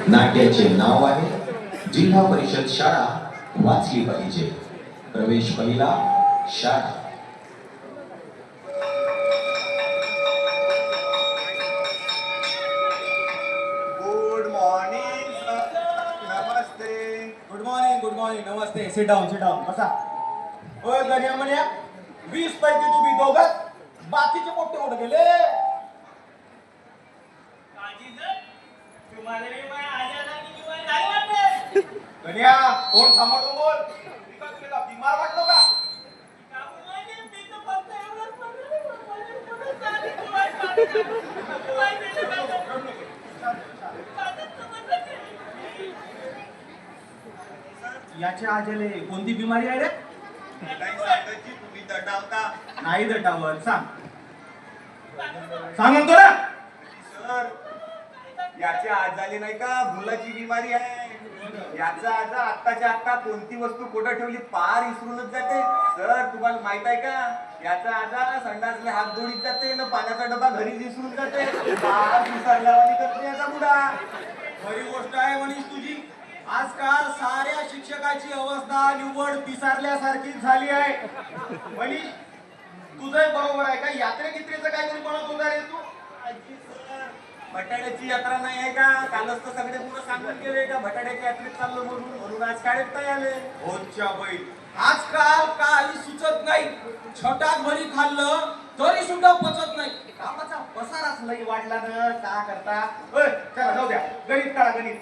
नाट्याचे नाव आहे जिल्हा परिषद शाळा वाचली पाहिजे. प्रवेश पहिला शाळा. गुड मॉर्निंग नमस्ते. गुड मॉर्निंग नमस्ते. सिट डाऊन बसा. ओय गण्या म्हण्या 20 पैकी तुम्ही दोघं, बाकीचे मोठे कुठे गेले? गण्या कोण सांभाळतो बोल. तुला बिमार वाटलो का? याच्या आजले कोणती बिमारी आहे रे? काही सांगायची तुम्ही दटावता. नाही दटावर सांग म्हणतो ना. सर याच्या आज झाली नाही का भुलाची बिमारी आहे. याचा आज आत्ताच्या आत्ता कोणती वस्तू कुठं ठेवली पार विसरूनच जाते. सर तुम्हाला माहित आहे का याचा आज संडासले हात जोडीत जाते ना पाण्याचा डबा घरीच विसरून जाते. पार विसरल्यावानी करते याचा मुडा. खरी गोष्ट आहे मनीष तुझी. आजकाल साऱ्या शिक्षकाची अवस्था निव्वळ पिसारल्यासारखीच झाली आहे. मनीष तुझं बरोबर आहे का? यात्रेगित्रेचं काहीतरी म्हणत होता रे तू. बटाट्याची यात्रा नाही आहे का? कालच तर सगळे मुलं सांगून गेले का बटाट्याच्या यात्रेत चाललो म्हणून आज शाळेत नाही आले. होच्या बाई आजकाल काही सुचत नाही. छटाक भरी खाल्लं तरी सुद्धा पचत नाही. कामाचा पसाराच लई वाढला ना. का करता? ओय चला जाऊ द्या. गणित काढा गणित.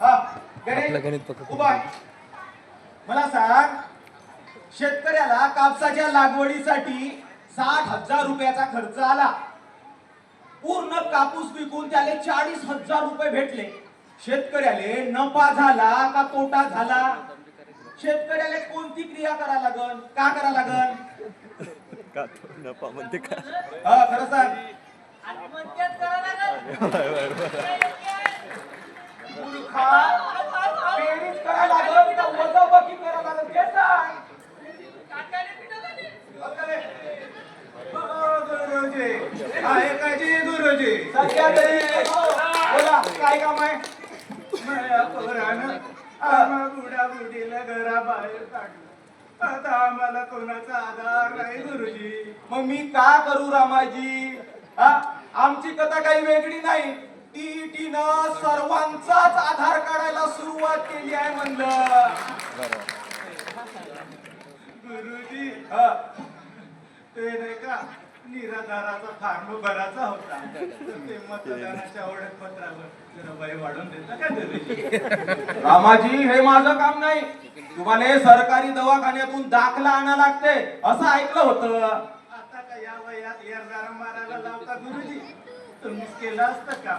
हा गणित उभा. मला सांग शेतकऱ्याला कापसाच्या लागवडीसाठी 60,000 रुपयाचा खर्च आला. पूर्ण कापूस विकून त्याला 40,000 रुपये भेटले. शेतकऱ्याला नफा झाला का तोटा झाला? शेतकऱ्याला कोणती क्रिया करा लागल? का करा लागल? नफा म्हणते का? हा खरं सांग. मूर्खा, बेरीज करा लागल का वजाबाकी करा लागल? ते सांग. गुरुजी आहे का जी गुरुजी? सध्या तरी बोला काय काम आहे? माझ्या पोरानं आम्हा बुडाबुडीला घराबाहेर काढलं. आता आम्हाला कोणाचा आधार नाही गुरुजी. मग मी का करू रामाजी? आमची कथा काही वेगळी नाही. टीनं सर्वांचाच आधार काढायला सुरुवात केली आहे म्हणलं. गुरुजी ते नाही का निराधाराचा फॉर्म भरायचा होता. ते मतदानाच्या ओळखपत्रावर जरा वय वाढून देता का गुरुजी? रामाजी हे माझं काम नाही. तुम्हाला सरकारी दवाखान्यातून दाखला आणा लागते असं ऐकलं होतं. आता का या वयात एरदारा मारायला लावता गुरुजी? तुम्हीच केलं असतं का?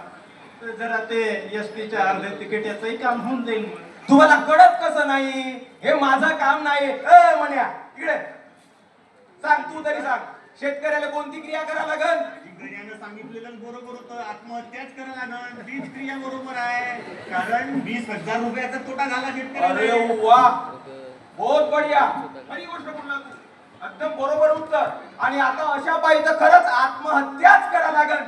तर जरा ते एसटीच्या अर्ध्या तिकीट याचंही काम होऊन जाईल. तुम्हाला कळत कसं नाही? हे माझं काम नाही. म्हण्या इकडे सांग. तू तरी सांग शेतकऱ्याला कोणती क्रिया करा लागल? गण्यानं सांगितलेलं बरोबर होतं. आत्महत्याच करा लागल. तीच क्रिया बरोबर आहे. कारण 20,000 रुपयाचा तोटा झाला शेतकऱ्याला. अरे वा बहुत बढिया. खरी गोष्ट बोलला तू. एकदम बरोबर उत्तर. आणि आता अशा पायी तर खरंच आत्महत्याच करा लागल.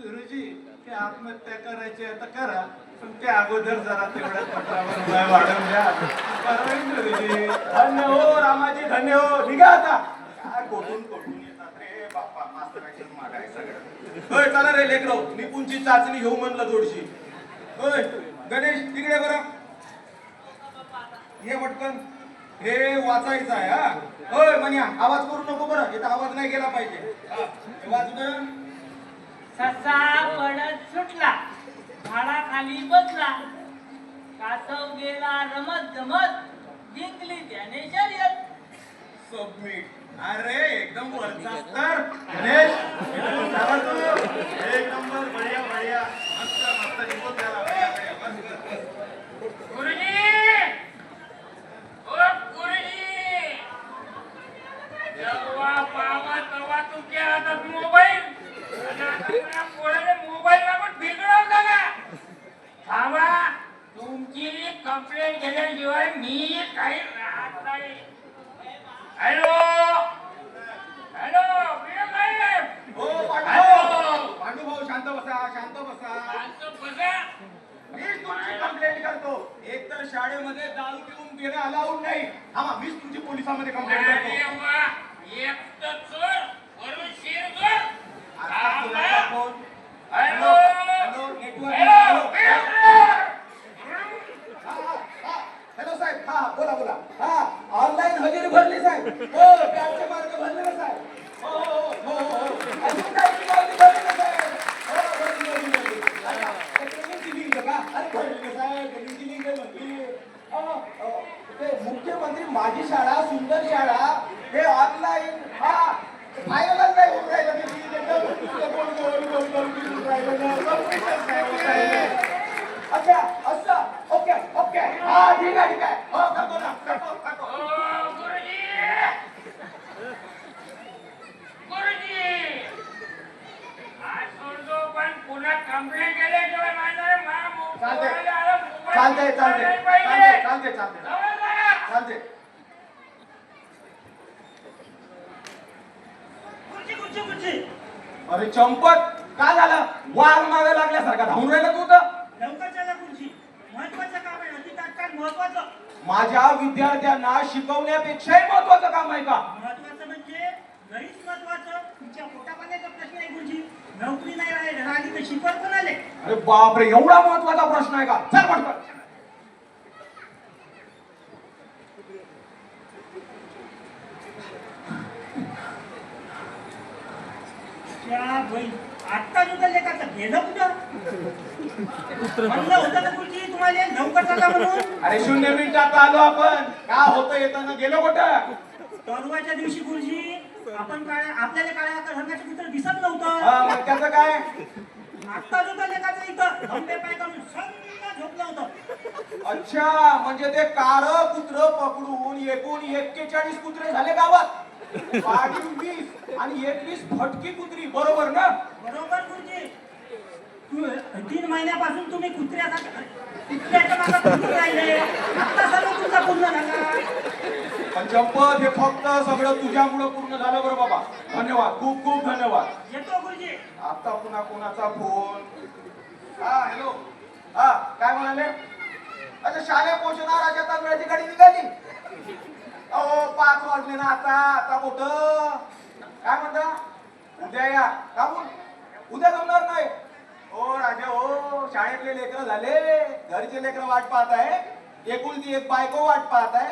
गुरुजी ते आत्महत्या करायची आता करा पण त्या अगोदर जरा तेवढ्या पत्रावर वय वाढवून द्या. गुरुजी धन्य हो रामाजी धन्य हो. निघा आता. काय कोठून येतात रे बाप्पा मास्तराची मागाय सगळं. होय चला रे लेकरो निपुणची चाचणी घेऊ म्हणलं थोडीशी. होय गणेश तिकडे बरं ये पटकन. हे वाचायचं आहे. हा होय म्हण्या आवाज करू नको बरं. इथं आवाज नाही गेला पाहिजे. वाच बरं. ससा पडत सुटला, झाडाखाली बसला, कासव गेला रमत जमत, जिंकली त्याने शर्यत. सबमिट. अरे एकदम वरचा स्तर. गणेश एक नंबर. बढिया बढिया. मस्त निघून द्याला. गुरुजी ओ गुरुजी, जेव्हा पावा तेव्हा तुमच्या हातात मोबाईल. मोबाईल लागून बिघडवला का? थांबा तुमची कंप्लेंट केल्याशिवाय मी काही राहत नाही. हॅलो हॅलो हो पांडू भाऊ शांत बसा शांत बसा. हो एक तर शाळेमध्ये दारू पिऊन घेणं अलाउड नाही. आम्हा मीच तुमची पोलिसांमध्ये कंप्लेंट अरे करतो. वा, एक तर चोर, वरून शेर चोर. आता कुणाचा phone? Hello, hello, network. Hello, hello साहेब, हा बोला बोला. हा ऑनलाईन हजेरी भरली साहेब. हो त्याचे मार्ग भरले ना साहेब. हो हो हो हो हो. अजून काही मार्ग भरले ना साहेब. हो भरली. आता ट्रेनिंगची लिंक का? अरे भरली ना साहेब, ट्रेनिंगची लिंक भरली. ते मुख्यमंत्री माझी शाळा सुंदर शाळा हे ऑनलाईन फायनलच नाही होऊन राहिलं. अच्छा असं ओके ओके हा ठीक आहे ठीक आहे. हो करतो ना करतो. ओ, गुरुजी, गुरुजी. आज सोडतो, पण पुन्हा कंप्लेंट केल्याशिवाय माझा चालतंय. मोबाईल चालतंय चालतंय चालतंय चालतंय चालतंय चालतंय. अरे चंपत काय झालं? वाघ मागे लागल्यासारखा धावून राहिला तू तर. लवकर चला गुरुजी, महत्वाचं काम आहे. अति तात्काळ महत्वाचं. माझ्या विद्यार्थ्यांना शिकवण्यापेक्षाही महत्वाचं काम आहे का? महत्वाचं म्हणजे लईच महत्वाचं. तुमच्या पोटापाण्याचा प्रश्न आहे गुरुजी. नोकरी नाही राहिली तर शिकवत पण आले. अरे बापरे, एवढा महत्वाचा प्रश्न आहे का? चल पटकन. त्या बाई आत्ता उचलले का? गेलं कुठं? म्हणलं होतं ना गुरुजी तुम्हाला लवकर चला म्हणून. अरे 0 मिनिटात आलो आपण. का होतं येताना गेलो कुठं? परवाच्या दिवशी गुरुजी आपण आपल्याला काळ्या रंगाचं कुत्र दिसत नव्हतं. मग त्याचं काय? आत्ता उचलले का ते इथं धंदे पाय करून संग झोपलं होतं. अच्छा, म्हणजे ते कार कुत्र पकडून एकूण 41 कुत्रे झाले गावात. 20 आणि 21 फटकी कुत्री, बरोबर ना? बरोबर गुरुजी. 3 महिन्यापासून तुम्ही कुत्र्याच्या मागे फिरून राहिले. आता सर्व तुमचा पूर्ण झाला. पण चंपत हे फक्त सगळं तुझ्यामुळे पूर्ण झालं बरं बाबा. धन्यवाद, खूप खूप धन्यवाद. येतो गुरुजी. आता पुन्हा कोणाचा फोन? हा हॅलो. हा काय म्हणाले? अच्छा शालेय पोषणाराच्या तांदळाची गाडी निघाली. अहो 5 वाजले ना आता कुठं? काय म्हणता? उद्या या. का म्हणून? उद्या जमणार नाही. ओ राजा हो, शाळेतले लेकरं झाले, घरचे लेकरं वाट पाहत आहे, एकुलती एक बायको वाट पाहत आहे.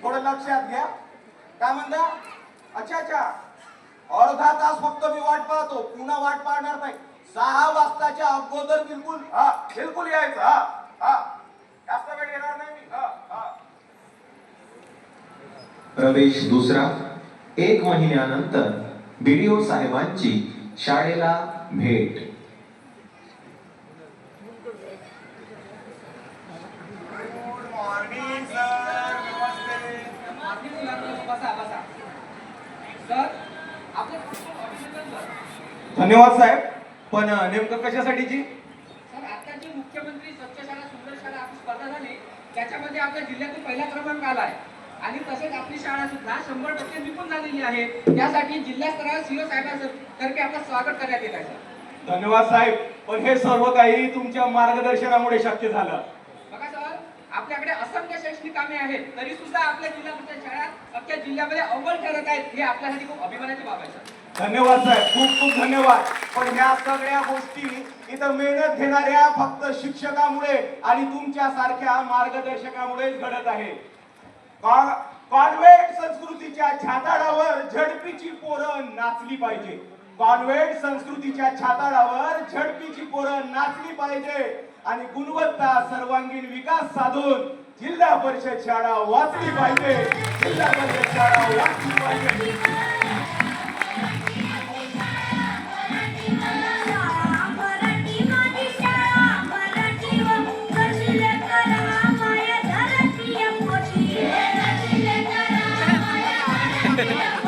थोडं लक्षात घ्या. काय म्हणता? अच्छा अच्छा, अर्धा तास फक्त मी वाट पाहतो, पुन्हा वाट पाहणार नाही. 6 वाजताच्या अगोदर बिलकुल यायचं. जास्त वेळ येणार नाही मी. प्रवेश दुसरा. 1 महिन्यानंतर BDO साहेबांची शाळेला भेट. Good morning sir. नमस्ते. धन्यवाद साहेब. पण नेमकं कशासाठीची? सर आताची मुख्यमंत्री स्वच्छ शाळा सुंदर शाळा आपली स्पर्धा झाली, त्याच्यामध्ये आपल्या जिल्ह्यातून पहिला क्रमांक आला आहे. आणि तसेच आपली शाळा सुद्धा 100% निपुण झालेली आहे. त्यासाठी जिल्हा स्तरावर सीओ साहेबांतर्फे आपलं स्वागत करण्यात येत आहे सर. धन्यवाद साहेब. पण हे सर्व काही तुमच्या मार्गदर्शनामुळे शक्य झालं. बघा सर, आपल्याकडे असंख्य शैक्षणिक कामे आहेत, तरी सुद्धा आपल्या जिल्ह्याच्या शाळा अख्ख्या जिल्ह्यामध्ये अव्वल ठरत आहेत. हे आपल्यासाठी खूप अभिमानाची बाब आहे सर. धन्यवाद साहेब, खूप खूप धन्यवाद. पण ह्या सगळ्या गोष्टी इथं मेहनत घेणाऱ्या फक्त शिक्षकामुळे आणि तुमच्या सारख्या मार्गदर्शकामुळेच घडत आहे. कॉन्व्हेंट संस्कृतीच्या छाताडावर झडपीची पोरं नाचली पाहिजे. कॉन्व्हेंट संस्कृतीच्या छाताडावर झडपीची पोरं नाचली पाहिजे आणि गुणवत्ता सर्वांगीण विकास साधून जिल्हा परिषद शाळा वाचली पाहिजे. जिल्हा परिषद शाळा वाचली पाहिजे. मराठी माझी शाळा, मराठी व कशिले करा माया धरती पोटी, कशिले करा माया धरती